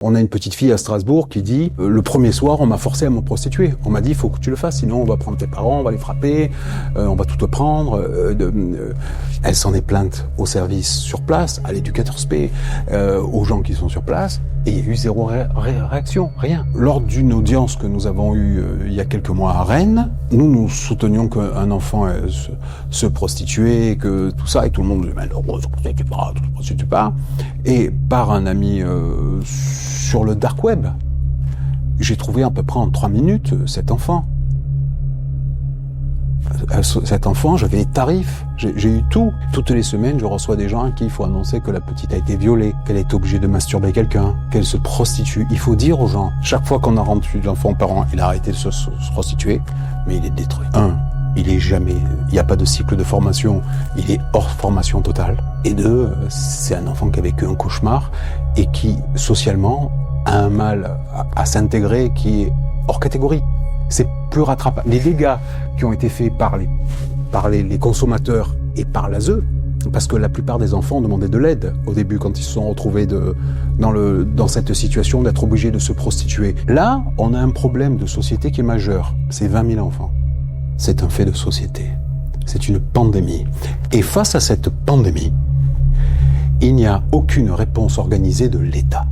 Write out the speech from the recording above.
On a une petite fille à Strasbourg qui dit le premier soir, on m'a forcé à me prostituer. On m'a dit, il faut que tu le fasses, sinon on va prendre tes parents, on va les frapper, on va tout te prendre. Elle s'en est plainte au service sur place, à l'éducateur spé, aux gens qui sont sur place, et il y a eu zéro réaction, rien. Lors d'une audience que nous avons eue il y a quelques mois à Rennes, nous soutenions qu'un enfant se prostituait, que tout ça, et tout le monde disait, mais non, ne se prostitue pas. Et par un ami sur le dark web, j'ai trouvé à peu près en 3 minutes cet enfant. Cet enfant, j'avais les tarifs, j'ai eu tout. Toutes les semaines, je reçois des gens à qui il faut annoncer que la petite a été violée, qu'elle est obligée de masturber quelqu'un, qu'elle se prostitue. Il faut dire aux gens, chaque fois qu'on a rendu l'enfant aux parents, il a arrêté de se prostituer, mais il est détruit. Il n'y a pas de cycle de formation, il est hors formation totale. Et 2, c'est un enfant qui a vécu un cauchemar et qui, socialement, a un mal à s'intégrer qui est hors catégorie. C'est plus rattrapable. Les dégâts qui ont été faits par les consommateurs et par l'ASE, parce que la plupart des enfants demandaient de l'aide au début quand ils se sont retrouvés dans cette situation d'être obligés de se prostituer. Là, on a un problème de société qui est majeur. C'est 20 000 enfants. C'est un fait de société. C'est une pandémie. Et face à cette pandémie, il n'y a aucune réponse organisée de l'État.